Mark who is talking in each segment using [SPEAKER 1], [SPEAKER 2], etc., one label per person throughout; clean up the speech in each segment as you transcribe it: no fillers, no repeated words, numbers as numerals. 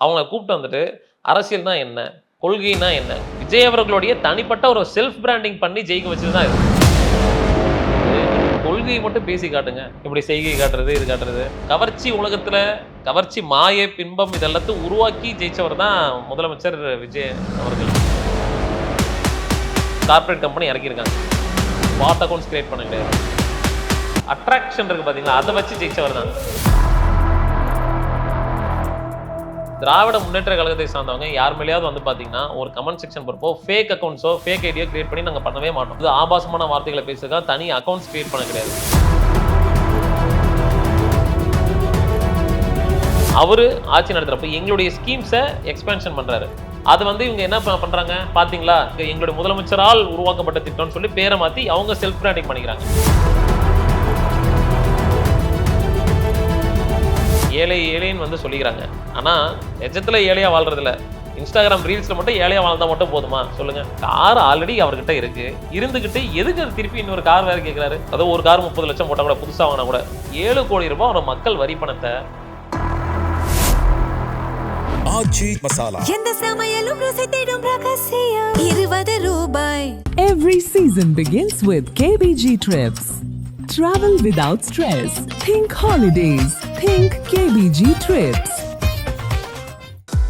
[SPEAKER 1] அவங்கள கூப்பிட்டு வந்துட்டு அரசியல்னா என்ன, கொள்கைனா என்ன, விஜய் அவர்களுடைய தனிப்பட்ட ஒரு செல்ஃப் பிராண்டிங் பண்ணி ஜெயிக்க வச்சது தான் இது. கொள்கையை மட்டும் பேசி காட்டுங்க. இப்படி செய்கை காட்டுறது, இது காட்டுறது. கவர்ச்சி உலகத்துல கவர்ச்சி மாயை, பின்பம் இதெல்லாத்தையும் உருவாக்கி ஜெயிச்சவர் தான் முதலமைச்சர் விஜய் அவர்கள். கார்ப்பரேட் கம்பெனி இறக்கியிருக்காங்க. ஸ்மார்ட் அக்கவுண்ட்ஸ் கிரியேட் பண்ண கிடையாது. அட்ராக்ஷன் இருக்கு பாத்தீங்களா, அதை வச்சு ஜெயிச்சவர் தான். திராவிட முன்னேற்ற கழகத்தை சார்ந்தவங்க யார் மேலேயாவது வந்து பாத்தீங்கன்னா ஒரு கமெண்ட் செக்ஷன் போறப்போ ஃபேக் அக்கௌண்ட்ஸோ ஃபேக் ஐடியோ கிரியேட் பண்ணி நாங்க பண்ணவே மாட்டோம். இது ஆபாசமான வார்த்தைகளை பேசுறதுக்காக தனி அக்கௌண்ட்ஸ் கிரியேட் பண்ண கிடையாது. அவரு ஆட்சி நடத்துறப்ப எங்களுடைய ஸ்கீம்ஸை எக்ஸ்பேன்ஷன் பண்றாரு. அது வந்து இவங்க என்ன பண்றாங்க பாத்தீங்களா, எங்களுடைய முதலமைச்சரால் உருவாக்கப்பட்ட திட்டம்னு சொல்லி பேரை மாத்தி அவங்க செல்ஃப் பிராண்டிங் பண்ணிக்கிறாங்க. ஏழை ஏழைன்னு வந்து சொல்லிக்கிறாங்க. ஆனா நிஜத்துல ஏழையா வாழ்றது இல்ல. இன்ஸ்டாகிராம் ரீல்ஸ்ல மட்டும் ஏழையா வாழ்ந்தா மட்டும் போதுமா சொல்லுங்க? கார் ஆல்ரெடி அவர்கிட்ட இருக்கு. இருந்துகிட்டு எதுக்கு அது திருப்பி இன்னொரு கார் வேற கேட்கிறாரு? அதாவது ஒரு கார் 30 லட்சம் போட்டா கூட, புதுசா வாங்கினா கூட 7 கோடி ரூபாய் அவரோட மக்கள் வரி பணத்தை
[SPEAKER 2] ஆச்சி மசாலா.
[SPEAKER 3] எந்த சமையலும் ருசி தேடும் ரகசியம் 20 ரூபாய்.
[SPEAKER 4] Every season begins with KBG Trips. Travel without stress. Think holidays. Think KBG Trips.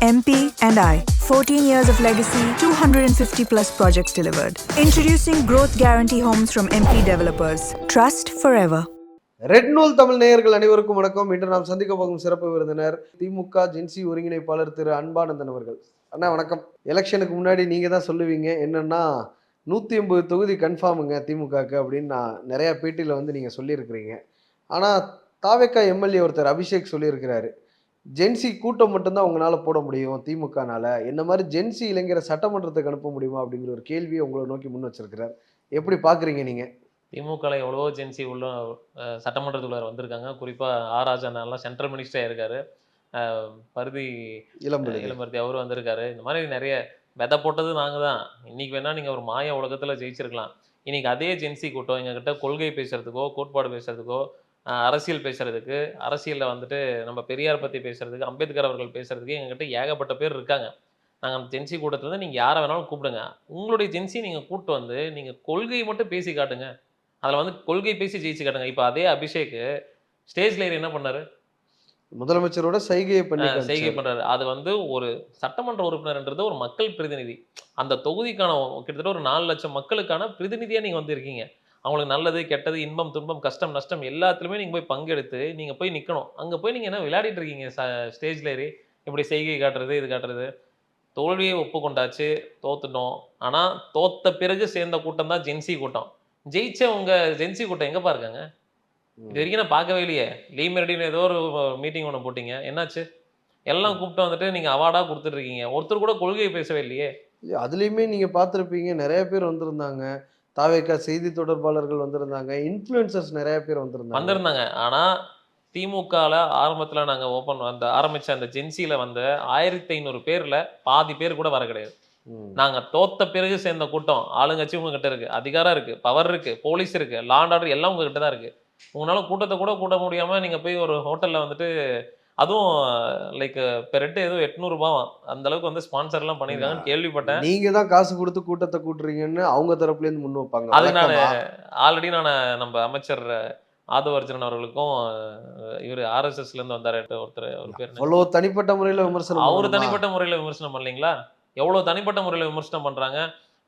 [SPEAKER 5] MP and I, 14 years of legacy, 250 plus projects delivered. Introducing Growth Guarantee Homes from MP Developers. Trust forever.
[SPEAKER 6] Red நூல் தமிழ் நேயர்கள் அனைவருக்கும் வணக்கம். இன்று நாம் சந்திக்க போகும் சிறப்பு விருந்தினர் திமுக ஜென்சி ஒருங்கிணைப்பாளர் திரு அன்பானந்தன் அவர்கள். அண்ணா வணக்கம். எலெக்ஷனுக்கு முன்னாடி நீங்கள் தான் சொல்லுவீங்க என்னன்னா 180 தொகுதி கன்ஃபார்முங்க திமுகக்கு அப்படின்னு நான் நிறையா பேட்டியில் வந்து நீங்கள் சொல்லியிருக்கிறீங்க. ஆனால் தாவேக்கா எம்எல்ஏ ஒருத்தர் அபிஷேக் சொல்லியிருக்கிறாரு, ஜென்சி கூட்டம் மட்டும்தான் உங்களால் போட முடியும் திமுகனால, என்ன மாதிரி ஜென்சி இளைஞரை சட்டமன்றத்துக்கு அனுப்ப முடியுமா அப்படிங்கிற ஒரு கேள்வியை உங்களை நோக்கி முன் வச்சிருக்கிறார். எப்படி பார்க்குறீங்க நீங்கள்?
[SPEAKER 1] திமுகவில் எவ்வளவோ ஜென்சி உள்ள சட்டமன்றத்துக்குள்ள வந்திருக்காங்க. குறிப்பாக ஆர் ராஜாலாம் சென்ட்ரல் மினிஸ்டராக இருக்காரு. பருதி இளம்பருதி அவரும் வந்திருக்காரு. இந்த மாதிரி நிறைய விதை போட்டது நாங்கள் தான். இன்னைக்கு வேணா நீங்கள் ஒரு மாய உலகத்தில் ஜெயிச்சிருக்கலாம். இன்னைக்கு அதே ஜென்சி கூட்டம் எங்ககிட்ட கொள்கை பேசுறதுக்கோ, கோட்பாடு பேசுறதுக்கோ, அரசியல் பேசுறதுக்கு, அரசியலில் வந்துட்டு நம்ம பெரியார் பற்றி பேசுறதுக்கு, அம்பேத்கர் அவர்கள் பேசுறதுக்கு எங்ககிட்ட ஏகப்பட்ட பேர் இருக்காங்க. நாங்கள் அந்த ஜென்சி கூட்டத்துலேருந்து நீங்கள் யாரை வேணாலும் கூப்பிடுங்க. உங்களுடைய ஜென்சி நீங்கள் கூப்பிட்டு வந்து நீங்கள் கொள்கையை மட்டும் பேசி காட்டுங்க. அதில் வந்து கொள்கை பேசி ஜெயிச்சு காட்டுங்க. இப்போ அதே அபிஷேக் ஸ்டேஜ்ல என்ன பண்ணாரு?
[SPEAKER 6] முதலமைச்சரோட செய்கை
[SPEAKER 1] பண்றாரு. அது வந்து ஒரு சட்டமன்ற உறுப்பினர்ன்றது ஒரு மக்கள் பிரதிநிதி. அந்த தொகுதிக்கான கிட்டத்தட்ட ஒரு 4 லட்சம் மக்களுக்கான பிரதிநிதியா நீங்க வந்து இருக்கீங்க. அவங்களுக்கு நல்லது கெட்டது, இன்பம் துன்பம், கஷ்டம் நஷ்டம் எல்லாத்துலயுமே நீங்க போய் பங்கெடுத்து நீங்க போய் நிக்கணும். அங்க போய் நீங்க என்ன விளையாடிட்டு இருக்கீங்க? ஸ்டேஜ்ல ஏறி இப்படி செய்கை காட்டுறது, இது காட்டுறது. தோல்வியை ஒப்புக்கொண்டாச்சு, தோத்துட்டோம். ஆனா தோத்த பிறகு சேர்ந்த கூட்டம் தான் ஜென்சி கூட்டம். ஜெயிச்ச உங்க ஜென்சி கூட்டம் எங்கப்பா இருக்காங்க? இது வரைக்கும் நான் பார்க்கவே இல்லையே. லீ மெரிடின்னு ஏதோ ஒரு மீட்டிங் ஒன்று போட்டீங்க, என்னாச்சு? எல்லாம் கூப்பிட்டு வந்துட்டு நீங்க அவார்டா கொடுத்துட்டு இருக்கீங்க. ஒருத்தர் கூட கொள்கையை பேசவே இல்லையே.
[SPEAKER 6] அதுலேயுமே நீங்க பார்த்துருப்பீங்க, நிறைய பேர் வந்திருந்தாங்க. தாவேக்கா செய்தி தொடர்பாளர்கள் வந்திருந்தாங்க, இன்ஃப்ளூயன்சர்ஸ் நிறைய பேர் வந்திருந்தாங்க.
[SPEAKER 1] ஆனா திமுகல ஆரம்பத்துல நாங்க ஆரம்பிச்ச அந்த ஜென்சில வந்து 1500 பேர்ல பாதி பேர் கூட வர கிடையாது. நாங்க தோத்த பிறகு சேர்ந்த கூட்டம். ஆளுங்கட்சி உங்ககிட்ட இருக்கு, அதிகாரம் இருக்கு, பவர் இருக்கு, போலீஸ் இருக்கு, லா அண்ட் ஆர்டர் எல்லாம் உங்ககிட்ட தான் இருக்கு. உங்களால கூட்டத்தை கூட கூட்ட முடியாம நீங்க போய் ஒரு ஹோட்டல்ல வந்துட்டு, அதுவும் லைக் பெரெட்டு ஏதோ 800 ரூபாய் அந்த அளவுக்கு வந்து ஸ்பான்சர் எல்லாம் பண்ணிருக்காங்கன்னு கேள்விப்பட்டேன்.
[SPEAKER 6] நீங்க தான் காசு கொடுத்து கூட்டத்தை கூட்டுறீங்கன்னு அவங்க தரப்புல இருந்து முன் வைப்பாங்க.
[SPEAKER 1] அது நான் ஆல்ரெடி நம்ம அமைச்சர் ஆதவர்ஜன் அவர்களுக்கும் இவர் ஆர்எஸ்எஸ்ல இருந்து வந்தாரு ஒருத்தர், ஒரு பேர்
[SPEAKER 6] அவ்வளவு தனிப்பட்ட முறையில விமர்சனம்.
[SPEAKER 1] அவரு தனிப்பட்ட முறையில விமர்சனம் பண்ணலீங்களா? எவ்வளவு தனிப்பட்ட முறையில விமர்சனம் பண்றாங்க.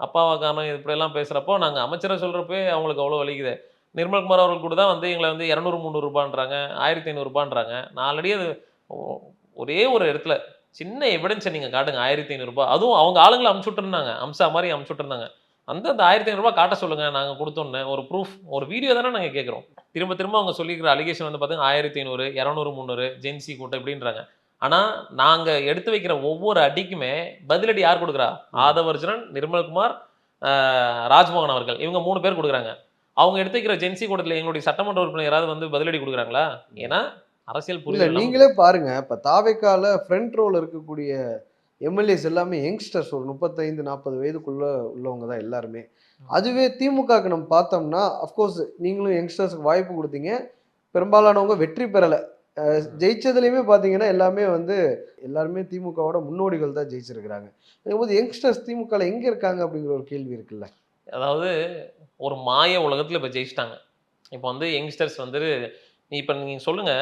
[SPEAKER 1] அப்பாவா காரணம் இப்படி எல்லாம் பேசுறப்போ நாங்க அமைச்சரை சொல்றப்பே அவங்களுக்கு அவ்வளவு வலிக்குது. நிர்மல்குமார் அவர்கள் கூட தான் வந்து எங்களை வந்து 200-300 ரூபான்றாங்க, 1500 ரூபான்றாங்க. நான் ஆல்ரெடி அது ஒரே ஒரு இடத்துல சின்ன எவிடன்ஸை நீங்க காட்டுங்க. 1500 ரூபாய், அதுவும் அவங்க ஆளுங்களை அமுச்சுட்டு இருந்தாங்க, அம்சா மாதிரி அமுச்சுட்டு இருந்தாங்க. அந்த 1500 ரூபாய் காட்ட சொல்லுங்க, நாங்க கொடுத்தோன்னு ஒரு ப்ரூஃப், ஒரு வீடியோ தானே நாங்க கேட்குறோம். திரும்ப திரும்ப அவங்க சொல்லிக்கிற அலிகேஷன் வந்து பார்த்தீங்கன்னா 1500, 200, 300 ஜென்சி கூட்டம் இப்படின்றாங்க. ஆனா நாங்க எடுத்து வைக்கிற ஒவ்வொரு அடிக்குமே பதிலடி யார் கொடுக்குறா? ஆதவர்ஜனன், நிர்மல்குமார், ராஜ்மோகன் அவர்கள், இவங்க 3 பேர் கொடுக்குறாங்க. அவங்க எடுத்து வைக்கிற ஜென்சி கூட்டத்தில் எங்களுடைய சட்டமன்ற உறுப்பினர் யாராவது வந்து பதிலடி கொடுக்குறாங்களா? ஏன்னா அரசியல் புரியல.
[SPEAKER 6] நீங்களே பாருங்க, இப்ப தாவேக்கால ஃப்ரண்ட் ரோல இருக்கக்கூடிய எம்எல்ஏஸ் எல்லாமே யங்ஸ்டர்ஸ், ஒரு 35-40 வயதுக்குள்ள உள்ளவங்க தான் எல்லாருமே. அதுவே திமுகக்கு நம்ம பார்த்தோம்னா, அஃப்கோர்ஸ் நீங்களும் யங்ஸ்டர்ஸ்க்கு வாய்ப்பு கொடுத்தீங்க, பெரும்பாலானவங்க வெற்றி பெறலை. ஜெயிச்சதுலையுமே பார்த்தீங்கன்னா எல்லாமே வந்து எல்லாருமே திமுகவோட முன்னோடிகள் தான் ஜெயிச்சிருக்கிறாங்க. போது யங்ஸ்டர்ஸ் திமுகவில் எங்கே இருக்காங்க அப்படிங்கிற ஒரு கேள்வி இருக்குல்ல.
[SPEAKER 1] அதாவது ஒரு மாய உலகத்துல இப்ப ஜெயிச்சிட்டாங்க. இப்போ வந்து யங்ஸ்டர்ஸ் வந்து இப்ப நீங்க சொல்லுங்க,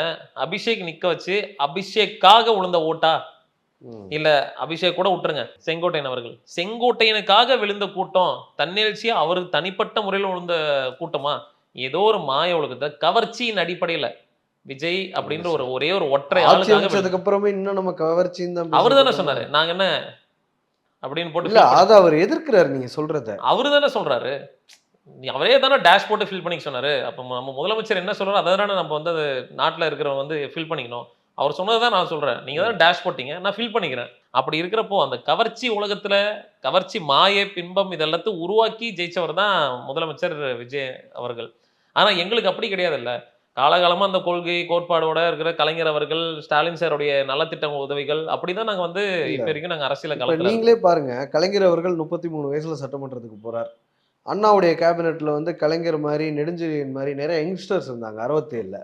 [SPEAKER 1] அபிஷேக் நிக்க வச்சு அபிஷேக்காக விழுந்த ஓட்டா? இல்ல அபிஷேக் கூட விட்டுருங்க, செங்கோட்டையன் அவர்கள் செங்கோட்டையனுக்காக விழுந்த கூட்டம், தன்னெழுச்சியா அவருக்கு தனிப்பட்ட முறையில் விழுந்த கூட்டமா? ஏதோ ஒரு மாய உலகத்தை கவர்ச்சியின் அடிப்படையில விஜய் அப்படின்ற ஒரே ஒரு ஒற்றை
[SPEAKER 6] ஆட்சி
[SPEAKER 1] ஆளுக்காக
[SPEAKER 6] அமைச்சதுக்கு அப்புறமே இன்னும் நம்ம கவர்ச்சின்னு தான்
[SPEAKER 1] அவர் தானே
[SPEAKER 6] பேசிட்டு
[SPEAKER 1] சொன்னாரு, நாங்க என்ன அப்படின்னு போட்டு
[SPEAKER 6] இல்ல
[SPEAKER 1] fill பண்ணி-
[SPEAKER 6] அதை அவர் எதிர்க்கிறாரு நீங்க சொல்றத.
[SPEAKER 1] அவரு தானே சொல்றாரு. அவரே தானே டேஷ் போட்டு ஃபில் பண்ணிக்க சொன்னாரு. அப்ப நம்ம முதலமைச்சர் என்ன சொல்றாரு அதை தானே நம்ம வந்து அது நாட்டில் இருக்கிறவங்க வந்து ஃபில் பண்ணிக்கணும். அவர் சொன்னதை தான் நான் சொல்றேன். நீங்க தான் டேஷ் போட்டீங்க, நான் ஃபில் பண்ணிக்கிறேன். அப்படி இருக்கிறப்போ அந்த கவர்ச்சி உலகத்துல கவர்ச்சி மாயை பின்பம் இதெல்லாத்தையும் உருவாக்கி ஜெயிச்சவர் தான் முதலமைச்சர் விஜய் அவர்கள். ஆனா எங்களுக்கு அப்படி கிடையாது இல்ல. காலகாலமா அந்த கொள்கை கோட்பாடோட இருக்கிற கலைஞர் அவர்கள், ஸ்டாலின் சாருடைய நலத்திட்ட உதவிகள் அப்படிதான் நாங்க வந்து இப்ப வரைக்கும் நாங்க அரசியல
[SPEAKER 6] இப்ப
[SPEAKER 1] கலக்கல.
[SPEAKER 6] நீங்களே பாருங்க, கலைஞர் அவர்கள் 33 வயசுல சட்டமன்றத்துக்கு போறார். அண்ணாவுடைய கேபினெட்ல வந்து கலைஞர் மாதிரி நெடுஞ்செழியன் மாதிரி நிறைய யங்ஸ்டர்ஸ் இருந்தாங்க 67ல.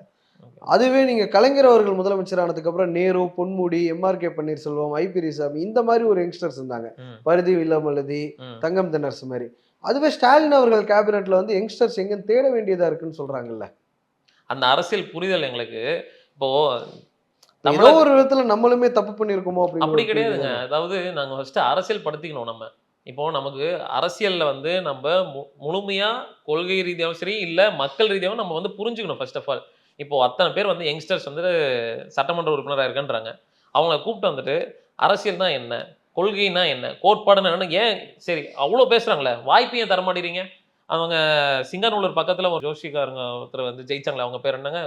[SPEAKER 6] அதுவே நீங்க கலைஞர் அவர்கள் முதலமைச்சர் ஆனதுக்கு அப்புறம் நேரு, பொன்முடி, எம்ஆர்கே பன்னீர்செல்வம், ஐ பெரியசாமி இந்த மாதிரி ஒரு யங்ஸ்டர்ஸ் இருந்தாங்க. பரிதி வில்லமலதி, தங்கம் தென்னரசு மாதிரி. அதுவே ஸ்டாலின் அவர்கள் கேபினெட்ல வந்து யங்ஸ்டர்ஸ் எங்கன்னு தேட வேண்டியதா இருக்குன்னு சொல்றாங்கல்ல.
[SPEAKER 1] அந்த அரசியல் புரிதல் எங்களுக்கு இப்போ
[SPEAKER 6] ஏதோ ஒரு விதத்துல நம்மளுமே தப்பு பண்ணிருக்கோமோ
[SPEAKER 1] அப்படி
[SPEAKER 6] அப்படின்னு
[SPEAKER 1] கிடையாதுங்க. அதாவது நாங்க ஃபர்ஸ்ட் அரசியல் படுத்திக்கணும். நம்ம இப்போ நமக்கு அரசியல்ல வந்து நம்ம முழுமையா கொள்கை ரீதியாகவும் சரி இல்ல மக்கள் ரீதியாகவும் நம்ம வந்து புரிஞ்சுக்கணும். ஃபர்ஸ்ட் ஆஃப் ஆல் இப்போ அத்தனை பேர் வந்து யங்ஸ்டர்ஸ் வந்து சட்டமன்ற உறுப்பினராக இருக்கின்றாங்க. அவங்கள கூப்பிட்டு வந்துட்டு அரசியல் தான் என்ன, கொள்கைனா என்ன, கோட்பாடுன்னு என்ன, ஏன் சரி அவ்வளோ பேசுறாங்களே வாய்ப்பையும் தர மாட்டேறீங்க. அவங்க சிங்கானூர் பக்கத்துல ஒரு ஜோஷிக்காரங்க ஒருத்தர் வந்து ஜெயிச்சாங்களே, அவங்க பேர் என்னங்க,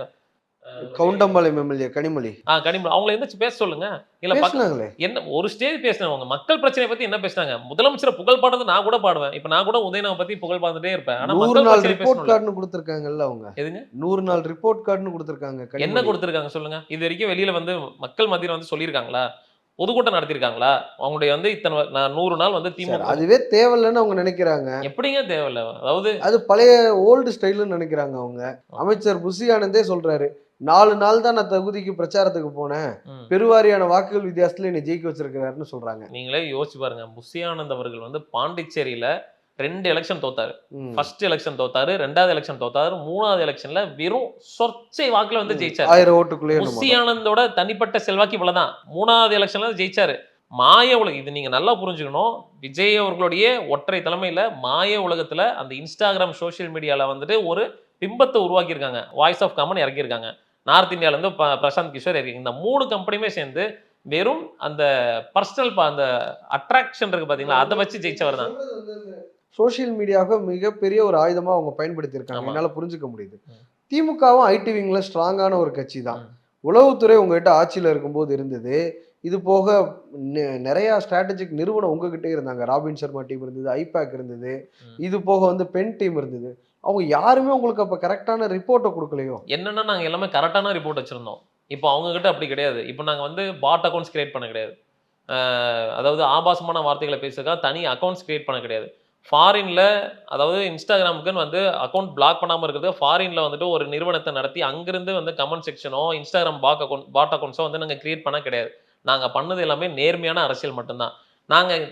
[SPEAKER 6] கவுண்டம்பாளையம் எம்எல்ஏ கனிமொழி
[SPEAKER 1] கனிமொழி. அவங்கள எந்திரிச்சு பேச சொல்லுங்க. இல்ல
[SPEAKER 6] பேசுனாங்களே.
[SPEAKER 1] என்ன ஒரு ஸ்டேஜ் பேசினவங்க மக்கள் பிரச்சனையை பத்தி என்ன பேசினாங்க? முதலமைச்சரை புகழ் பாடுறது நான் கூட பாடுவேன். இப்ப நான் கூட உதயநாவை பத்தி புகழ் பாடுறதே இருப்பேன். ஆனா
[SPEAKER 6] 100
[SPEAKER 1] மக்கள்
[SPEAKER 6] நாள்
[SPEAKER 1] பிரச்சனை
[SPEAKER 6] ரிப்போர்ட்
[SPEAKER 1] பேசணும்.
[SPEAKER 6] கார்டுன்னு கொடுத்திருக்காங்கல்ல அவங்க.
[SPEAKER 1] எதுங்க
[SPEAKER 6] 100 நாள் ரிப்போர்ட் கார்டுன்னு கொடுத்திருக்காங்க.
[SPEAKER 1] என்ன கொடுத்திருக்காங்க சொல்லுங்க. இது வரைக்கும் வெளியில வந்து மக்கள் மத்தியில வந்து சொல்லியிருக்காங்களா? பொதுக்கூட்டம் நடத்திருக்காங்களா? அவங்களுடைய வந்து இத்தனை நான் 100 நாள் வந்து திமுக
[SPEAKER 6] அதுவே தேவையில்லைன்னு அவங்க நினைக்கிறாங்க.
[SPEAKER 1] எப்படிங்க தேவையில்ல? அதாவது
[SPEAKER 6] அது பழைய ஓல்டு ஸ்டைல்னு நினைக்கிறாங்க அவங்க. அமைச்சர் புஷி ஆனந்தே சொல்றாரு, 4 நாள் தான் நான் தொகுதிக்கு பிரச்சாரத்துக்கு போனேன், பெருவாரியான வாக்குகள் வித்தியாசத்துல என்னை ஜெயிக்க வச்சிருக்கிறாருன்னு சொல்றாங்க.
[SPEAKER 1] நீங்களே யோசிச்சு பாருங்க. புஷி ஆனந்த் அவர்கள் வந்து பாண்டிச்சேரியில 2 எலெக்ஷன் தோத்தாரு. ஃபர்ஸ்ட் எலெக்ஷன் தோத்தாரு, 2வது எலெக்ஷன் தோத்தாரு, 3வது எலெக்ஷன்ல வெறும் சொற்சை வாக்குல வந்து ஜெயிச்சாரு.
[SPEAKER 6] 1000 ஓட்டுக்குள்ளே
[SPEAKER 1] புஷி ஆனந்தோட தனிப்பட்ட செல்வாக்கு இவ்வளவுதான். 3வது எலெக்ஷன்ல ஜெயிச்சாரு. மாய உலகம் இது நீங்க நல்லா புரிஞ்சுக்கணும். விஜய் அவர்களுடைய ஒற்றை தலைமையில மாய உலகத்துல அந்த இன்ஸ்டாகிராம் சோசியல் மீடியால வந்துட்டு ஒரு பிம்பத்தை உருவாக்கி இருக்காங்க. வாய்ஸ் ஆஃப் காமன் இறக்கியிருக்காங்க. நார்த் இந்தியால இருந்து பிரசாந்த் கிஷோர் இறக்கி. இந்த 3 கம்பெனியுமே சேர்ந்து வெறும் அந்த பர்சனல் அந்த அட்ராக்ஷன் இருக்கு பாத்தீங்களா, அதை வச்சு ஜெயிச்சவர் தான்.
[SPEAKER 6] சோசியல் மீடியாவை மிகப்பெரிய ஒரு ஆயுதமா அவங்க பயன்படுத்தி இருக்காங்க. என்னால புரிஞ்சுக்க முடியுது. திமுகவும் ஐடி விங்ல ஸ்ட்ராங்கான ஒரு கட்சி தான். உளவுத்துறை உங்ககிட்ட ஆட்சியில இருக்கும்போது இருந்தது. இது போக நிறைய ஸ்ட்ராட்டஜிக் நிறுவனம் உங்ககிட்ட இருந்தாங்க. ராபின் சர்மா டீம் இருந்தது, ஐபேக் இருந்தது, இது போக வந்து பென் டீம் இருந்தது. அவங்க யாருமே உங்களுக்கு அப்ப கரெக்டான ரிப்போர்ட்டை கொடுக்கலையோ?
[SPEAKER 1] என்னன்னா நாங்க எல்லாமே கரெக்டான ரிப்போர்ட் வச்சிருந்தோம். இப்போ அவங்க கிட்ட அப்படி கிடையாது. இப்போ நாங்க வந்து பாட் அக்கௌண்ட்ஸ் கிரியேட் பண்ண கிடையாது. அதாவது ஆபாசமான வார்த்தைகளை பேசுறதுக்காக தனி அக்கௌண்ட்ஸ் கிரியேட் பண்ண கிடையாது. ஃபாரின்ல அதாவது இன்ஸ்டாகிராமுக்குன்னு வந்து அக்கௌண்ட் பிளாக் பண்ணாமல் இருக்கிறது, ஃபாரின்ல வந்துட்டு ஒரு நிறுவனத்தை நடத்தி அங்கிருந்து வந்து கமெண்ட் செக்ஷனோ இன்ஸ்டாகிராம் பாட் அக்கௌண்ட்ஸோ வந்து நாங்கள் கிரியேட் பண்ண கிடையாது. நாங்கள் பண்ணது எல்லாமே நேர்மையான அரசியல் மட்டும்தான். நாங்கள்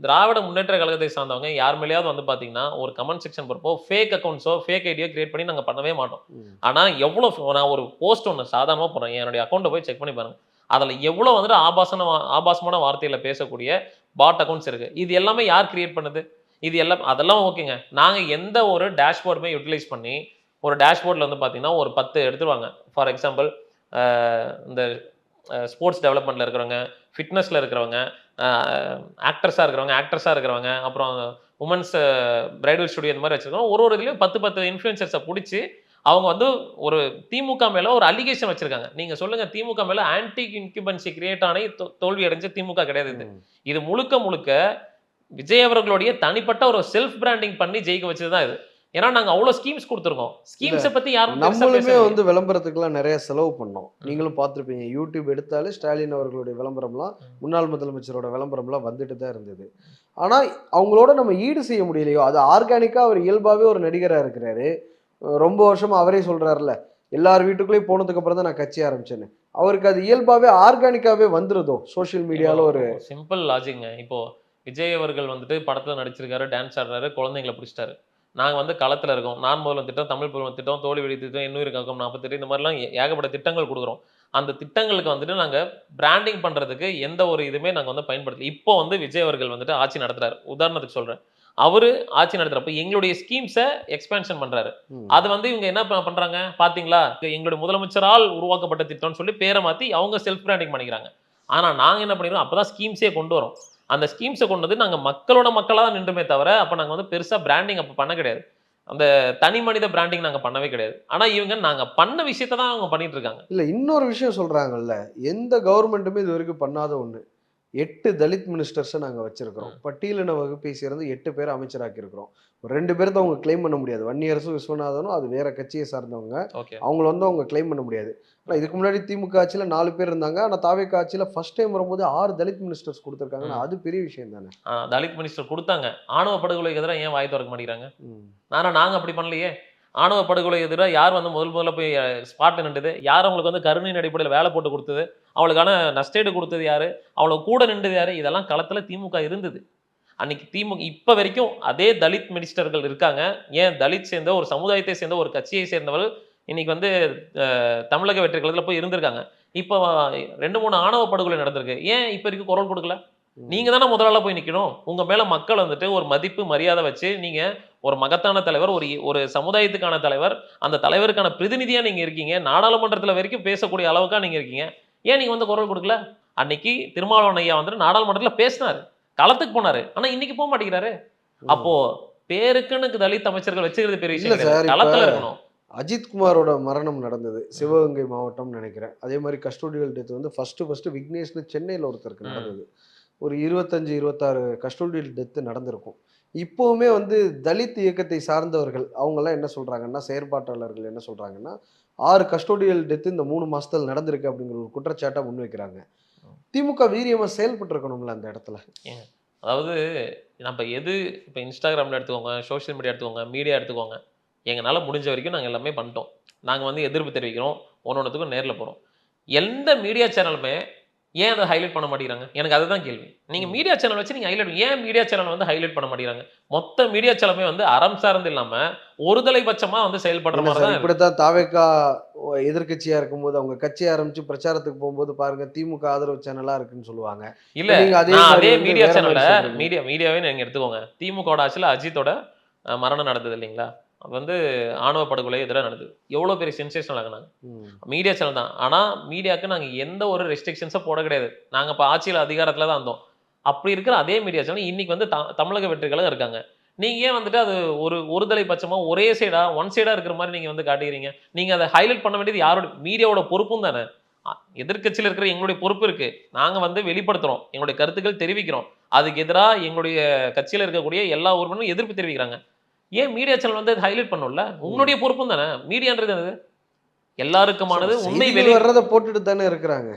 [SPEAKER 1] திராவிட முன்னேற்ற கழகத்தை சார்ந்தவங்க யார் மேலேயாவது வந்து பார்த்தீங்கன்னா ஒரு கமெண்ட் செக்ஷன் போகிறப்போ ஃபேக் அக்கௌண்ட்ஸோ ஃபேக் ஐடியோ கிரியேட் பண்ணி நாங்கள் பண்ணவே மாட்டோம். ஆனால் எவ்வளோ நான் ஒரு போஸ்ட் ஒன்று சாதாரணமாக போடுறேன், என்னுடைய அக்கௌண்ட்டை போய் செக் பண்ணி பாருங்கள். அதில் எவ்வளோ வந்துட்டு ஆபாசமான வார்த்தையில் பேசக்கூடிய பாட் அக்கௌண்ட்ஸ் இருக்குது. இது எல்லாமே யார் கிரியேட் பண்ணுது? இது எல்லாம் அதெல்லாம் ஓகேங்க. நாங்கள் எந்த ஒரு டேஷ்போர்டுமே யூட்டிலைஸ் பண்ணி ஒரு டேஷ்போர்டில் வந்து பார்த்தீங்கன்னா ஒரு 10 எடுத்துருவாங்க. ஃபார் எக்ஸாம்பிள் இந்த ஸ்போர்ட்ஸ் டெவலப்மெண்ட்டில் இருக்கிறவங்க, ஃபிட்னஸில் இருக்கிறவங்க, ஆக்டர்ஸாக இருக்கிறவங்க, அப்புறம் உமன்ஸ் பிரைடல் ஸ்டுடியோ இந்த மாதிரி வச்சுருக்கோம். ஒரு இதுலேயும் 10 இன்ஃப்ளூயன்சர்ஸை பிடிச்சி அவங்க வந்து ஒரு திமுக மேலே ஒரு அலிகேஷன் வச்சுருக்காங்க. நீங்கள் சொல்லுங்கள், திமுக மேலே ஆன்டி இன்கியூபன்சி கிரியேட் ஆனே தோல்வி அடைஞ்ச திமுக கிடையாது. இது முழுக்க விஜய் அவர்களுடைய தனிப்பட்ட ஒரு செல்ஃப் பிராண்டிங் பண்ணி ஜெயிக்க வச்சது தான் இது. ஏன்னா நாங்க அவ்வளவு ஸ்கீம்ஸ் கொடுத்துருக்கோம். ஸ்கீம்ஸை பத்தி யாரும்
[SPEAKER 6] நம்மளுமே வந்து விளம்பரத்துக்குலாம் நிறைய செலவு பண்ணோம். நீங்களும் பார்த்துருப்பீங்க, யூடியூப் எடுத்தாலே ஸ்டாலின் அவர்களுடைய விளம்பரம்லாம், முன்னாள் முதலமைச்சரோட விளம்பரம்லாம் வந்துட்டு தான் இருந்தது. ஆனா அவங்களோட நம்ம ஈடு செய்ய முடியலையோ? அது ஆர்கானிக்கா அவர் இயல்பாவே ஒரு நடிகராக இருக்கிறாரு. ரொம்ப வருஷமா அவரே சொல்றாருல, எல்லார் வீட்டுக்குள்ளேயும் போனதுக்கு அப்புறம் தான் நான் கட்சி ஆரம்பிச்சேன்னு. அவருக்கு அது இயல்பாவே ஆர்கானிக்காவே வந்துருதோ சோஷியல் மீடியால ஒரு
[SPEAKER 1] சிம்பிள் லாஜிக்ங்க. இப்போ விஜய் அவர்கள் வந்துட்டு படத்துல நடிச்சிருக்காரு, டான்ஸ் ஆடுறாரு, குழந்தைங்களை பிடிச்சிட்டாரு. நாங்க வந்து களத்துல இருக்கோம். நான் முதல்வன் திட்டம், தமிழ் புலவன் திட்டம், தோழி வெடி திட்டம், இன்னுயிர் காக்கும் 48 இந்த மாதிரிலாம் ஏகப்பட்ட திட்டங்கள் கொடுக்குறோம். அந்த திட்டங்களுக்கு வந்துட்டு நாங்க பிராண்டிங் பண்றதுக்கு எந்த ஒரு இதுவுமே நாங்க வந்து பயன்படுத்தல. இப்போ வந்து விஜய் அவர்கள் வந்துட்டு ஆட்சி நடத்துறாரு. உதாரணத்துக்கு சொல்றேன். அவரு ஆட்சி நடத்துறப்ப எங்களுடைய ஸ்கீம்ஸை எக்ஸ்பேன்ஷன் பண்றாரு.
[SPEAKER 6] ம்.
[SPEAKER 1] அது வந்து இவங்க என்ன பண்றாங்க பாத்தீங்களா, எங்களுடைய முதலமைச்சரால் உருவாக்கப்பட்ட திட்டம்னு சொல்லி பேரை மாத்தி அவங்க செல்ஃப் பிராண்டிங் பண்ணிக்கிறாங்க. ஆனா நாங்க என்ன பண்ணிடுறோம், அப்பதான் ஸ்கீம்ஸே கொண்டு வரோம். அந்த ஸ்கீம்ஸை கொண்டு வந்து நாங்க மக்களோட மக்களா தான் நின்றுமே தவிர, அப்ப நாங்க வந்து பெருசா பிராண்டிங் அப்ப பண்ண கிடையாது. அந்த தனி மனித பிராண்டிங் நாங்க பண்ணவே கிடையாது. ஆனா இவங்க நாங்க பண்ண விஷயத்தை தான் அவங்க பண்ணிட்டு இருக்காங்க.
[SPEAKER 6] இல்ல இன்னொரு விஷயம் சொல்றாங்கல்ல, எந்த கவர்மெண்ட்டுமே இது வரைக்கும் பண்ணாத ஒண்ணு. 8 தலித் மினிஸ்டர்ஸை நாங்க வச்சிருக்கிறோம். பட்டியலின வகுப்பை சேர்ந்து 8 பேர் அமைச்சராக்கி இருக்கிறோம். ஒரு 2 பேர் தான் அவங்க கிளைம் பண்ண முடியாது. வன்னியரசும் விஸ்வநாதனும் அது வேற கட்சியை சார்ந்தவங்க.
[SPEAKER 1] ஓகே.
[SPEAKER 6] அவங்கள வந்து அவங்க கிளைம் பண்ண முடியாது. ஆனா இதுக்கு முன்னாடி திமுக ஆட்சியில 4 பேர் இருந்தாங்க. ஆனா தாவேகா ஆட்சியில ஃபர்ஸ்ட் டைம் வரும்போது 6 தலித் மினிஸ்டர்ஸ் கொடுத்துருக்காங்கன்னா அது பெரிய விஷயம் தானே.
[SPEAKER 1] தலித் மினிஸ்டர் கொடுத்தாங்க. ஆணவ படுகொலைக்கு எதிராக ஏன் வாய் திறக்க மாட்டேங்கிறாங்க?
[SPEAKER 6] ம்.
[SPEAKER 1] நாங்க அப்படி பண்ணலையே. ஆணவ படுகொலை எதிராக யார் வந்து முதல்ல போய் ஸ்பாட்ல நின்றது? யார் அவங்களுக்கு வந்து கருணையின் அடிப்படையில் வேலை போட்டு கொடுத்தது? அவளுக்கான நஷ்டஈடு கொடுத்தது யாரு? அவளை கூட நின்றது யாரு? இதெல்லாம் களத்துல திமுக இருந்தது. அன்னைக்கு திமுக இப்ப வரைக்கும் அதே தலித் மினிஸ்டர்கள் இருக்காங்க. ஏன் தலித் சேர்ந்த ஒரு சமுதாயத்தை சேர்ந்த ஒரு கட்சியை சேர்ந்தவர்கள் இன்னைக்கு வந்து தமிழக வெற்றி கழகத்துல போய் இருந்திருக்காங்க. இப்போ 2-3 ஆணவ படுகொலை நடந்திருக்கு. ஏன் இப்ப வரைக்கும் குரல் கொடுக்கல? நீங்க தானே முதலாளா போய் நிக்கணும். உங்க மேல மக்கள் வந்துட்டு ஒரு மதிப்பு மரியாதை வச்சு நீங்க ஒரு மகத்தான தலைவர், ஒரு சமுதாயத்துக்கான தலைவர், அந்த தலைவருக்கான பிரதிநிதியா நீங்க இருக்கீங்க. நாடாளுமன்றத்துல வரைக்கும் பேசக்கூடிய அளவுக்கா நீங்க இருக்கீங்க. ஏன் நீங்க வந்து குரல் கொடுக்கல? அன்னைக்கு திருமாவளவன் ஐயா வந்துட்டு நாடாளுமன்றத்துல பேசினாரு, களத்துக்கு போனாரு. ஆனா இன்னைக்கு போக மாட்டேங்கிறாரு. அப்போ பேருக்குன்னு தலித் அமைச்சர்கள் வச்சுக்கிறது பெரிய
[SPEAKER 6] இல்ல
[SPEAKER 1] விஷயம்
[SPEAKER 6] சார்,
[SPEAKER 1] கிடையாது.
[SPEAKER 6] இப்ப
[SPEAKER 1] களத்துல இருக்கணும்.
[SPEAKER 6] அஜித் குமாரோட மரணம் நடந்தது சிவகங்கை மாவட்டம் நினைக்கிறேன். அதே மாதிரி கஸ்டோடியல் டெத் வந்து ஃபர்ஸ்ட் விக்னேஷ்னு சென்னையில் ஒருத்தருக்கு நடந்தது. ஒரு 25-26 கஸ்டோடியல் டெத்து நடந்திருக்கும். இப்போவுமே வந்து தலித் இயக்கத்தை சார்ந்தவர்கள் அவங்கெல்லாம் என்ன சொல்றாங்கன்னா, செயற்பாட்டாளர்கள் என்ன சொல்றாங்கன்னா, 6 கஸ்டோடியல் டெத்து இந்த 3 மாசத்துல நடந்திருக்கு அப்படிங்கிற ஒரு குற்றச்சாட்டை முன்வைக்கிறாங்க. திமுக வீரியமா செயல்பட்டு இருக்கணும்ல அந்த இடத்துல.
[SPEAKER 1] ஏங்க, அதாவது நம்ம இப்போ இன்ஸ்டாகிராமில் எடுத்துக்கோங்க, சோஷியல் மீடியா எடுத்துக்கோங்க, மீடியா எடுத்துக்கோங்க. எங்களால முடிஞ்ச வரைக்கும் நாங்கள் எல்லாமே பண்ணிட்டோம். நாங்கள் வந்து எதிர்ப்பு தெரிவிக்கிறோம், ஒன்னொன்றுத்துக்கும் நேரில் போகிறோம். எந்த மீடியா சேனலுமே ஏன் அதை ஹைலைட் பண்ண மாட்டேங்கிறாங்க? எனக்கு அதுதான் கேள்வி. நீங்கள் மீடியா சேனல் வச்சு நீங்கள் ஹைலைட் ஏன் மீடியா சேனல் வந்து ஹைலைட் பண்ண மாட்டேங்கிறாங்க? மொத்த மீடியா சேனலுமே வந்து அறம் சார்ந்து இல்லாமல் ஒருதலைபட்சமாக வந்து செயல்படுற
[SPEAKER 6] இல்ல
[SPEAKER 1] மாதிரி
[SPEAKER 6] சார்,
[SPEAKER 1] தான் இருக்கு.
[SPEAKER 6] இப்படித்தான் தாவேகா எதிர்க்கட்சியா இருக்கும்போது அவங்க கட்சி ஆரம்பிச்சு பிரச்சாரத்துக்கு போகும்போது பாருங்க திமுக ஆதரவு சேனலா இருக்குன்னு சொல்லுவாங்க.
[SPEAKER 1] இல்ல,
[SPEAKER 6] நீங்க அதே
[SPEAKER 1] நான்
[SPEAKER 6] மாதிரி
[SPEAKER 1] அதே
[SPEAKER 6] வந்து
[SPEAKER 1] மீடியா
[SPEAKER 6] வேற மாதிரி
[SPEAKER 1] சேனல்ல
[SPEAKER 6] சொல்றீங்க.
[SPEAKER 1] மீடியாவே நீங்க எடுத்துக்கோங்க. திமுகவோட ஆட்சியில் அஜித்தோட மரணம் நடந்தது இல்லைங்களா? அது வந்து ஆணவ படுகொலை எதிராக நடந்தது. எவ்வளோ பெரிய சென்சேஷனல் ஆகினாங்க.
[SPEAKER 6] ம்.
[SPEAKER 1] மீடியா சேனல் தான். ஆனால் மீடியாவுக்கு நாங்கள் எந்த ஒரு ரெஸ்ட்ரிக்ஷன்ஸும் போட கிடையாது. நாங்கள் இப்போ ஆட்சியில் அதிகாரத்தில் தான் இருந்தோம். அப்படி இருக்கிற அதே மீடியா சேனல் இன்னைக்கு வந்து தமிழக வெற்றி கழகம் இருக்காங்க. நீங்க ஏன் வந்துட்டு அது ஒருதலை பட்சமா ஒரே சைடா ஒன் சைடா இருக்கிற மாதிரி நீங்க வந்து காட்டுகிறீங்க? நீங்க அதை ஹைலைட் பண்ண வேண்டியது யாரோட மீடியாவோட பொறுப்பும் தானே. எதிர்க்கட்சியில் இருக்கிற எங்களுடைய பொறுப்பு இருக்கு. நாங்க வந்து வெளிப்படுத்துறோம், எங்களுடைய கருத்துக்கள் தெரிவிக்கிறோம். அதுக்கு எதிராக எங்களுடைய கட்சியில் இருக்கக்கூடிய எல்லா உறுப்பினரும் எதிர்ப்பு தெரிவிக்கிறாங்க. ஏன் மீடியா சேனல் வந்து ஹைலைட் பண்ணும்ல? உங்களுடைய பொறுப்பும் தானே. மீடியான்றது என்னது? எல்லாருக்குமானது. உண்மை
[SPEAKER 6] செய்திகள்
[SPEAKER 1] வெளியே
[SPEAKER 6] வர்றதை போட்டுட்டு தானே இருக்கிறாங்க.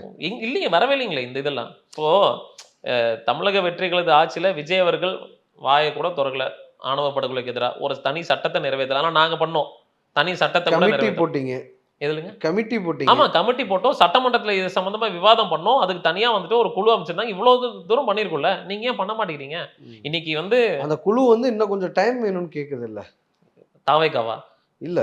[SPEAKER 1] இல்லையே, வரவே இல்லைங்களே இந்த இதெல்லாம். இப்போ தமிழக வெற்றிகளது ஆட்சியில விஜய் அவர்கள் வாயை கூட திறக்கல. ஆணவ படுகொலைக்கு எதிராக ஒரு தனி சட்டத்தை நிறைவேற்றல. ஆனா நாங்க பண்ணோம். தனி சட்டத்தை கூட
[SPEAKER 6] கமிட்டி
[SPEAKER 1] நிறைவேற்றோம்.
[SPEAKER 6] போட்டீங்க.
[SPEAKER 1] எதுலங்க?
[SPEAKER 6] கமிட்டி போட்டீங்க.
[SPEAKER 1] ஆமா, கமிட்டி போட்டோம். சட்டமன்றத்துல இது சம்பந்தமா விவாதம் பண்ணோம். அதுக்கு தனியா வந்துட்டு ஒரு குழு அமைச்சிருந்தாங்க. இவ்வளவு தூரம் பண்ணிருக்கும்ல, நீங்க ஏன் பண்ண மாட்டேங்கிறீங்க? இன்னைக்கு வந்து
[SPEAKER 6] அந்த குழு வந்து இன்னும் கொஞ்சம் டைம் வேணும்னு கேக்குது இல்ல.
[SPEAKER 1] தாவேக்காவா?
[SPEAKER 6] இல்ல,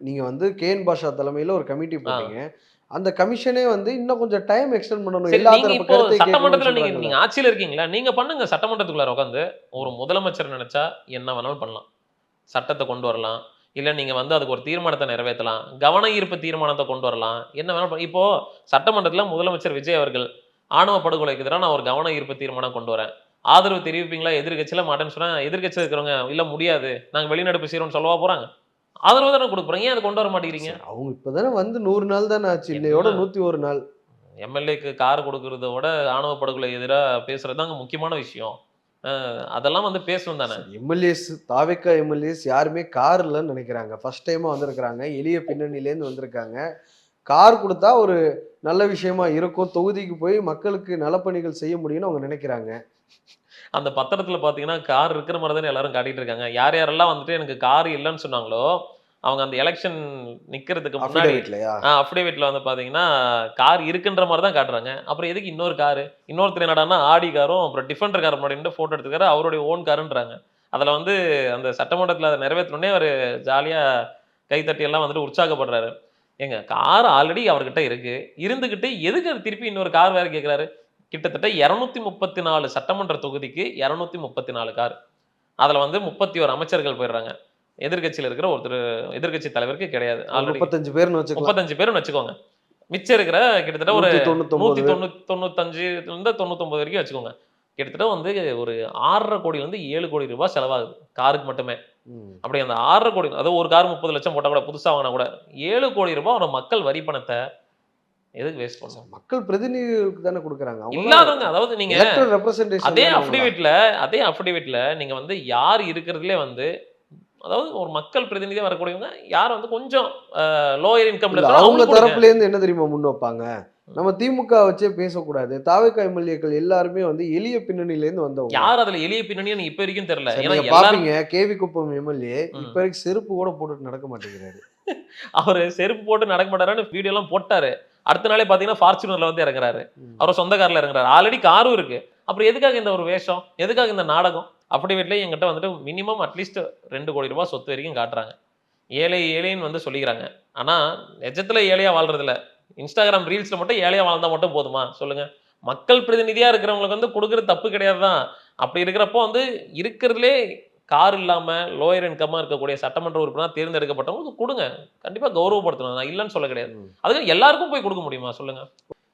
[SPEAKER 6] நீங்க வந்து கேஎன் பாஷா தலைமையில ஒரு கமிட்டி போட்டீங்க. அந்த கமிஷனே வந்து இன்னும் கொஞ்சம் டைம் எக்ஸ்டெண்ட் பண்ணணும்.
[SPEAKER 1] சரி,
[SPEAKER 6] எல்லா
[SPEAKER 1] நீங்க
[SPEAKER 6] தரப்பு
[SPEAKER 1] இப்போ
[SPEAKER 6] கருத்தை
[SPEAKER 1] சட்டமன்றத்துல நீங்க
[SPEAKER 6] கேட்கணும்னு
[SPEAKER 1] நீங்க ஆட்சியில இருக்கீங்களா? நீங்க பண்ணுங்க. சட்டமன்றத்துக்குள்ள உட்காந்து ஒரு முதலமைச்சர் நினைச்சா என்ன வேணாலும் பண்ணலாம். சட்டத்தை கொண்டு வரலாம். இல்ல நீங்க வந்து அதுக்கு ஒரு தீர்மானத்தை நிறைவேற்றலாம். கவன ஈர்ப்பு தீர்மானத்தை கொண்டு வரலாம். என்ன வேணாலும் இப்போ சட்டமன்றத்துல முதலமைச்சர் விஜய் அவர்கள் ஆணவ படுகொலைக்கு எதிராக நான் ஒரு கவன ஈர்ப்பு தீர்மானம் கொண்டு வரேன். ஆதரவு தெரிவிப்பீங்களா? எதிர்கட்சியில மாட்டேன்னு சொன்னா எதிர்கட்சியில் இருக்கிறவங்க இல்ல முடியாது, நாங்க வெளிநடப்பு செய்யறோம்னு சொல்லவா போறாங்க? ஆதரவு தானே கொடுக்க போறீங்க. ஏன் அதை கொண்டு வர மாட்டேங்கிறீங்க?
[SPEAKER 6] அவங்க இப்பதானே வந்து 100 நாள் தானே ஆச்சு. இன்னையோட 101 நாள்.
[SPEAKER 1] எம்எல்ஏக்கு கார் கொடுக்கறத விட ஆணவ படுகொலை எதிராக பேசுறது தாங்க முக்கியமான விஷயம். அதெல்லாம் வந்து பேசணும் தானே.
[SPEAKER 6] எம்எல்ஏஸ் தாவேக்கா எம்எல்ஏஸ் யாருமே கார் இல்லைன்னு நினைக்கிறாங்க. ஃபர்ஸ்ட் டைமா வந்திருக்கிறாங்க. எளிய பின்னணியிலேருந்து வந்திருக்காங்க. கார் கொடுத்தா ஒரு நல்ல விஷயமா இருக்கும். தொகுதிக்கு போய் மக்களுக்கு நலப்பணிகள் செய்ய முடியும்னு அவங்க நினைக்கிறாங்க.
[SPEAKER 1] அந்த பத்திரத்துல பாத்தீங்கன்னா கார் இருக்கிற மாதிரி தானே எல்லாரும் காட்டிட்டு இருக்காங்க. யார் யாரெல்லாம் வந்துட்டு எனக்கு கார் இல்லைன்னு சொன்னாங்களோ அவங்க அந்த எலெக்ஷன் நிக்கிறதுக்கு முன்னாடி
[SPEAKER 6] அஃபிடவிட்லையா?
[SPEAKER 1] அஃபிடேவிட்ல வந்து பாத்தீங்கன்னா கார் இருக்குன்ற மாதிரி தான் காட்டுறாங்க. அப்புறம் எதுக்கு இன்னொரு காரு, இன்னொருத்தர் என்னடான்னா ஆடி காரும் அப்புறம் டிஃபெண்டர் கார் முன்னாடி நின்று போட்டோ எடுத்துக்காரு, அவருடைய ஓன் காருன்றாங்க. அதுல வந்து அந்த சட்டமன்றத்துல அதை நிறைவேற்றணுன்னே அவர் ஜாலியா கைத்தட்டி எல்லாம் வந்துட்டு உற்சாகப்படுறாரு. ஏங்க கார் ஆல்ரெடி அவர்கிட்ட இருக்கு, இருந்துகிட்டு எதுக்கு அது திருப்பி இன்னொரு கார் வேற கேட்கிறாரு? கிட்டத்தட்ட 234 சட்டமன்ற தொகுதிக்கு 234 கார். அதுல வந்து 31 அமைச்சர்கள் போயிடுறாங்க. எதிர்க்கட்சியில இருக்கிற ஒருத்தர் எதிர்க்கட்சி தலைவருக்கு கிடையாது. ஆல்ரெடி
[SPEAKER 6] 35 பேர்னு வச்சுக்கலாம்.
[SPEAKER 1] 35 பேருன்னு வச்சுக்கோங்க. மிச்சம் இருக்கிற கிட்டத்தட்ட ஒரு
[SPEAKER 6] 199
[SPEAKER 1] 195 99 வரைக்கும் வச்சுக்கோங்க. கிட்டத்தட்ட வந்து ஒரு 6.5 கோடியிலிருந்து 7 கோடி ரூபாய் செலவாகுது காருக்கு மட்டுமே. அப்படி அந்த 6.5 கோடி, அதாவது ஒரு கார் 30 லட்சம் போட்டா கூட, புதுசா வாங்கினா கூட 7 கோடி ரூபாய் ஒரு மக்கள் வரி பணத்தை எதுக்கு வேஸ்ட் பண்ணும்?
[SPEAKER 6] மக்கள் பிரதிநிதிகளுக்கு தானே கொடுக்குறாங்க.
[SPEAKER 1] இல்லாதவங்க, அதாவது நீங்க
[SPEAKER 6] எலக்டட் ரெப்ரசன்டேஷன்
[SPEAKER 1] அதே அஃபிடேவிட்ல நீங்க வந்து யார் இருக்கிறதுலே வந்து, அதாவது ஒரு மக்கள் பிரதிநிதியா வரக்கூடியவங்க யார் வந்து கொஞ்சம் லோயர் இன்கம்ல
[SPEAKER 6] அவங்க தரப்புல இருந்து என்ன தெரியுமா முன் வைப்பாங்க? நம்ம திமுக வச்சே பேசக்கூடாது, தாவேகா எம்எல்ஏக்கள் எல்லாருமே வந்து எளிய பின்னணியில இருந்து வந்தவங்க.
[SPEAKER 1] யார் அதுல எளிய பின்னணின்னு இப்ப வரைக்கும் தெரியல. ஏன்னா
[SPEAKER 6] நீங்க பாப்பீங்க, கேவி குப்பம் எம்எல்ஏ இப்ப வரைக்கும் செருப்பு கூட போட்டுட்டு நடக்க மாட்டேங்கிறாரு.
[SPEAKER 1] அவரு செருப்பு போட்டு நடக்க மாட்டாருன்னு வீடியோ எல்லாம் போட்டாரு. அடுத்த நாளே பாத்தீங்கன்னா ஃபார்ச்சுனர்ல வந்து இறங்குறாரு, அவர் சொந்த கார்ல இறங்குறாரு. ஆல்ரெடி காரும் இருக்கு. அப்புறம் எதுக்காக இந்த ஒரு வேஷம், எதுக்காக இந்த நாடகம்? அஃபிடேவிட்ல எங்கிட்ட வந்துட்டு மினிமம் அட்லீஸ்ட் 2 கோடி ரூபாய் சொத்து வரைக்கும் காட்டுறாங்க. ஏழை ஏழைன்னு வந்து சொல்லிக்கிறாங்க. ஆனா நிஜத்துல ஏழையா வாழ்றதுல, இன்ஸ்டாகிராம் ரீல்ஸ்ல மட்டும் ஏழையா வாழ்ந்தா மட்டும் போதுமா சொல்லுங்க? மக்கள் பிரதிநிதியா இருக்கிறவங்களுக்கு வந்து கொடுக்குறது தப்பு கிடையாது தான். அப்படி இருக்கிறப்போ வந்து இருக்கிறதுலே கார் இல்லாம லோயர் இன்கம்மா இருக்கக்கூடிய சட்டமன்ற உறுப்பினர் தேர்ந்தெடுக்கப்பட்டவங்களுக்கு கொடுங்க, கண்டிப்பா கௌரவப்படுத்தணும். நான் இல்லைன்னு சொல்ல கிடையாது. அதுக்கு எல்லாருக்கும் போய் கொடுக்க முடியுமா சொல்லுங்க?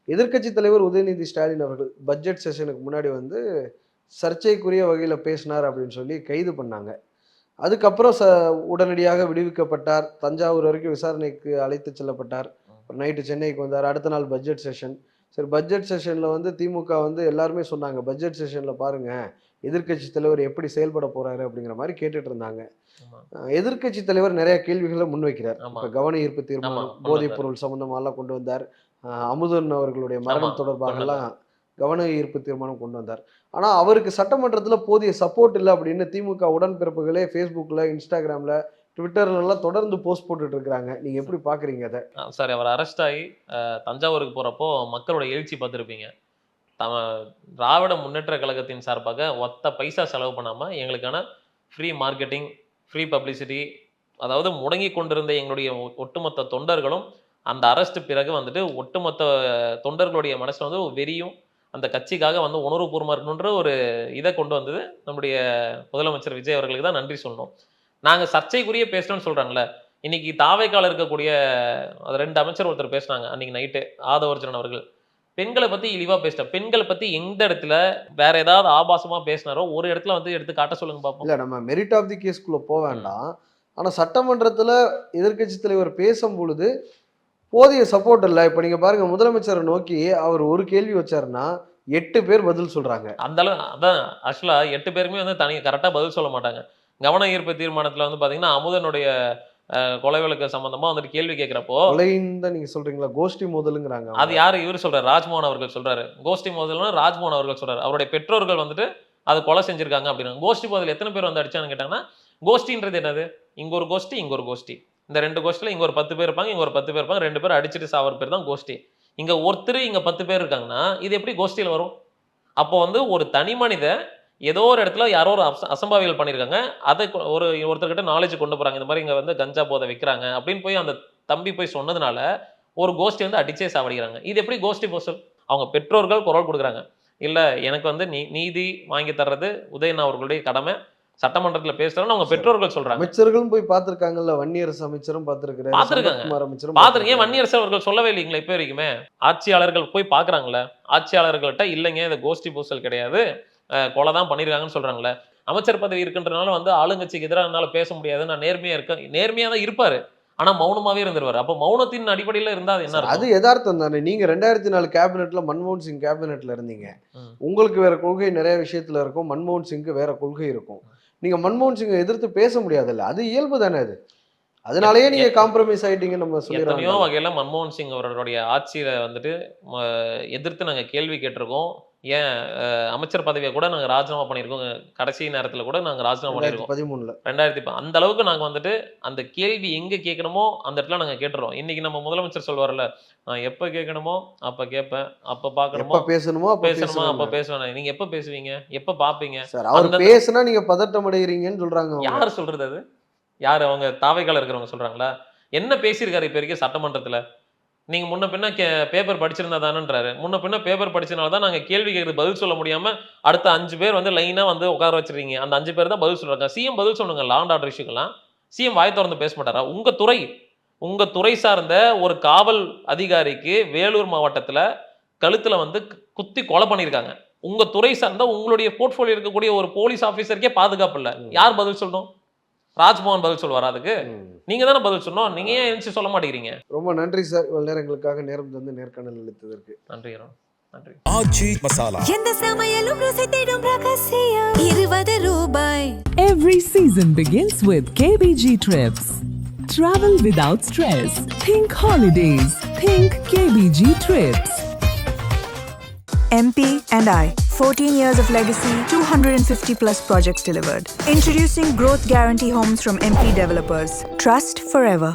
[SPEAKER 6] எதிர்க்கட்சி தலைவர் உதயநிதி ஸ்டாலின் அவர்கள் பட்ஜெட் செஷனுக்கு முன்னாடி வந்து சர்ச்சைக்குரிய வகையில பேசினார் அப்படின்னு சொல்லி கைது பண்ணாங்க. அதுக்கப்புறம் உடனடியாக விடுவிக்கப்பட்டார். தஞ்சாவூர் வரைக்கும் விசாரணைக்கு அழைத்து செல்லப்பட்டார். நைட்டு சென்னைக்கு வந்தார். அடுத்த நாள் பட்ஜெட் செஷன். சரி, பட்ஜெட் செஷன்ல வந்து திமுக வந்து எல்லாருமே சொன்னாங்க, பட்ஜெட் செஷன்ல பாருங்க எதிர்க்கட்சி தலைவர் எப்படி செயல்பட போறாரு அப்படிங்கிற மாதிரி கேட்டுட்டு இருந்தாங்க. எதிர்க்கட்சி தலைவர் நிறைய கேள்விகளை முன்வைக்கிறார். இப்ப கவன ஈர்ப்பு தீர்மானம், போதைப் பொருள் சம்பந்தமா எல்லாம் கொண்டு வந்தார். அமுதன் அவர்களுடைய மரணம் தொடர்பாக எல்லாம் கவன ஈர்ப்பு தீர்மானம் கொண்டு வந்தார். ஆனா அவருக்கு சட்டமன்றத்துல போதிய சப்போர்ட் இல்லை அப்படின்னு திமுக உடன்பிறப்புகளே ஃபேஸ்புக்ல, இன்ஸ்டாகிராம்ல, ட்விட்டர்ல எல்லாம் தொடர்ந்து போஸ்ட் போட்டுட்டு இருக்காங்க. நீங்க எப்படி பாக்குறீங்க அதை?
[SPEAKER 1] சார், அவர் அரெஸ்ட் ஆகி தஞ்சாவூருக்கு போறப்போ மக்களோட எழுச்சி பார்த்துருப்பீங்க. திராவிட முன்னேற்ற கழகத்தின் சார்பாக ஒத்த பைசா செலவு பண்ணாம எங்களுக்கான ஃப்ரீ மார்க்கெட்டிங், ஃப்ரீ பப்ளிசிட்டி, அதாவது முடங்கி கொண்டிருந்த எங்களுடைய ஒட்டுமொத்த தொண்டர்களும் அந்த அரெஸ்ட் பிறகு வந்துட்டு ஒட்டுமொத்த தொண்டர்களுடைய மனசுல வந்து ஒரு வெறியும் அந்த கட்சிக்காக வந்து உணர்வுபூர்வமாக இருக்கணுன்ற ஒரு இதை கொண்டு வந்தது நம்முடைய முதலமைச்சர் விஜய் அவர்களுக்கு தான் நன்றி சொல்லணும். நாங்கள் சர்ச்சைக்குரிய பேசணும்னு சொல்கிறாங்களே, இன்னைக்கு தாவேக்கால இருக்கக்கூடிய 2 அமைச்சர் ஒருத்தர் பேசினாங்க அன்னைக்கு நைட்டு, ஆதவர்ஜன் அவர்கள். பெண்களை பற்றி இழிவாக பேசிட்டார். பெண்களை பற்றி எந்த இடத்துல வேற ஏதாவது ஆபாசமாக பேசினாரோ ஒரு இடத்துல வந்து எடுத்து காட்ட சொல்லுங்க பார்ப்போம்.
[SPEAKER 6] இல்லை, நம்ம மெரிட் ஆஃப் தி கேஸ்குள்ளே போக வேண்டாம். ஆனால் சட்டமன்றத்தில் எதிர்க்கட்சி தலைவர் பேசும் பொழுது போதிய சப்போர்ட் இல்லை. இப்போ நீங்கள் பாருங்க, முதலமைச்சரை நோக்கி அவர் ஒரு கேள்வி வச்சாருன்னா 8 பேர் பதில் சொல்றாங்க.
[SPEAKER 1] அந்த அளவு அதான் ஆக்சுவலா 8 பேருமே வந்து தனி கரெக்டாக பதில் சொல்ல மாட்டாங்க. கவன ஈர்ப்பு தீர்மானத்தில் வந்து பார்த்தீங்கன்னா அமுதனுடைய கொலை வழக்கு சம்பந்தமா வந்துட்டு கேள்வி கேட்கிறப்போ,
[SPEAKER 6] கொலைன்னு தான் நீங்க சொல்றீங்களா? கோஷ்டி மோதலுங்கிறாங்க.
[SPEAKER 1] அது யாரு இவர் சொல்றாரு? ராஜ்மோகன் அவர்கள் சொல்றாரு. கோஷ்டி மோதல்னு ராஜ்மோகன் அவர்கள் சொல்றாரு. அவருடைய பெற்றோர்கள் வந்துட்டு அது கொலை செஞ்சிருக்காங்க அப்படின்னா, கோஷ்டி மோதல் எத்தனை பேர் வந்து அடிச்சான்னு கேட்டாங்கன்னா, கோஷ்டின்றது என்னது? இங்க ஒரு கோஷ்டி, இங்க ஒரு கோஷ்டி, இந்த 2 கோஷ்டில இங்க ஒரு 10 பேர் இருப்பாங்க, இங்க ஒரு 10 பேர் இருப்பாங்க, 2 பேர் அடிச்சுட்டு சாவர பேர் தான் கோஷ்டி. இங்க ஒருத்தர் இங்க 10 பேர் இருக்காங்கன்னா இது எப்படி கோஷ்டியில் வரும்? அப்போ வந்து ஒரு தனி மனித ஏதோ ஒரு இடத்துல யாரோ ஒரு அசம்பாவிகள் பண்ணியிருக்காங்க, அதை ஒருத்தர்கிட்ட நாலேஜ் கொண்டு போறாங்க, இந்த மாதிரி இங்க வந்து கஞ்சா போதை வைக்கிறாங்க அப்படின்னு போய் அந்த தம்பி போய் சொன்னதுனால ஒரு கோஷ்டி வந்து அடிச்சே சாவடிக்கிறாங்க. இது எப்படி கோஷ்டி போஸ்டல்? அவங்க பெற்றோர்கள் குரல் கொடுக்குறாங்க, இல்ல எனக்கு வந்து நீதி வாங்கி தர்றது உதயண்ணா அவர்களுடைய கடமை, சட்டமன்றத்தில் பேசுறாங்க அவங்க பெற்றோர்கள் சொல்றாங்க.
[SPEAKER 6] அமைச்சர்களும் போய் பார்த்திருக்காங்கல்ல, வன்னியரசு அமைச்சரும் பார்த்திருக்காரு,
[SPEAKER 1] பாத்துருங்க. வன்னியரசு அவர்கள் சொல்லவே இல்லைங்களா இப்ப வரைக்குமே? ஆட்சியாளர்கள் போய் பாக்குறாங்களே, ஆட்சியாளர்கள்ட்ட இல்லைங்க இது கோஷ்டி பூசல் கிடையாது, கொலை தான் பண்ணிருக்காங்கன்னு சொல்றாங்களே. அமைச்சர் பதவி இருக்குன்றனால வந்து ஆளுங்கட்சிக்கு எதிராக பேச முடியாது, நான் நேர்மையா இருக்கேன், நேர்மையா தான் இருப்பாரு, ஆனா மௌனமாவே இருந்துருவாரு. அப்ப மௌனத்தின் அடிப்படையில இருந்தா என்ன? அது
[SPEAKER 6] யதார்த்தம் தானே. நீங்க 2004 கேபினெட்ல மன்மோகன் சிங் கேபினெட்ல இருந்தீங்க. உங்களுக்கு வேற கொள்கை நிறைய விஷயத்துல இருக்கும், மன்மோகன் சிங்க்கு வேற கொள்கை இருக்கும். நீங்க மன்மோகன் சிங்கை எதிர்த்து பேச முடியாதுல்ல, அது இயல்பு தானே அது. அதனாலயே நீங்க காம்ப்ரமைஸ் ஆயிட்டீங்க. நம்ம
[SPEAKER 1] எத்தனையோ வகையில மன்மோகன் சிங் அவர்களுடைய ஆட்சியில வந்துட்டு எதிர்த்து நாங்க கேள்வி கேட்டிருக்கோம், ஏன் அமைச்சர் பதவியை கூட நாங்க ராஜினாமா பண்ணியிருக்கோம். கடைசி நேரத்துல கூட நாங்க ராஜினாமா பண்ணியிருக்கோம்.
[SPEAKER 6] 2013
[SPEAKER 1] அந்த அளவுக்கு நாங்க வந்துட்டு அந்த கேள்வி எங்க கேட்கணுமோ அந்த இடத்துல நாங்க கேட்டுறோம். இன்னைக்கு நம்ம முதலமைச்சர் சொல்வார்ல, நான் எப்ப கேட்கணுமோ அப்ப கேட்பேன், அப்ப பாக்கணுமோ
[SPEAKER 6] எப்ப பேசணுமோ அப்ப
[SPEAKER 1] பேசணுமா அப்ப
[SPEAKER 6] பேசணும்
[SPEAKER 1] பேசுவேன். நீங்க எப்ப பேசுவீங்க, எப்ப பாப்பீங்க?
[SPEAKER 6] சார். அவர்
[SPEAKER 1] அந்த
[SPEAKER 6] பேசுனா நீங்க பதட்டம் அடைகிறீங்கன்னு சொல்றாங்க அவங்க.
[SPEAKER 1] யார் சொல்றது அது? யாரு அவங்க தாவைக்கால இருக்கிறவங்க சொல்றாங்களா? என்ன பேசியிருக்காரு இப்ப வரைக்கும் சட்டமன்றத்துல? நீங்க முன்ன பின்ன பேப்பர் படிச்சிருந்தா தானன்றாரு. முன்ன பின்ன பேப்பர் படிச்சனால தான் நாங்க கேள்வி கேட்கறது பதில் சொல்ல முடியாம அடுத்த 5 பேர் வந்து லைனா வந்து உட்கார வச்சிருக்கீங்க. அந்த 5 பேர் தான் பதில் சொல்றாங்க. சிஎம் பதில் சொல்லுங்க. லா அண்ட் ஆர்டர் இஷ்யூக்கெல்லாம் சிஎம் வாய் திறந்து பேச மாட்டாரா? உங்க துறை சார்ந்த ஒரு காவல் அதிகாரிக்கு வேலூர் மாவட்டத்துல கழுத்துல வந்து குத்தி கொலை பண்ணியிருக்காங்க. உங்க துறை சார்ந்த உங்களுடைய போர்ட்ஃபோலியோ இருக்கக்கூடிய ஒரு போலீஸ் ஆபீசருக்கே பாதுகாப்பு இல்ல. யார் பதில் சொல்லணும்? ராஜ்மோகன் பதில் சொல்வாரா அதுக்கு? நீங்க தானே பதில் சொல்லணும். நீங்க ஏன் எழுந்து சொல்ல மாட்டேங்கிறீங்க?
[SPEAKER 6] ரொம்ப நன்றி சார். இவ்வளவு நேரம் எங்களுக்காக நேரம் தந்து நேர்காணல் அளித்ததற்கு.
[SPEAKER 1] நன்றி நன்றி.
[SPEAKER 2] ஆச்சி மசாலா.
[SPEAKER 3] எந்த சமையலும் ருசி தேடும் ரகசியம் 20 ரூபாய்.
[SPEAKER 4] Every season begins with KBG Trips. Travel without stress. Think holidays. Think KBG Trips.
[SPEAKER 5] MP and I, 14 years of legacy, 250 plus projects delivered. Introducing Growth Guarantee Homes from MP Developers. Trust forever.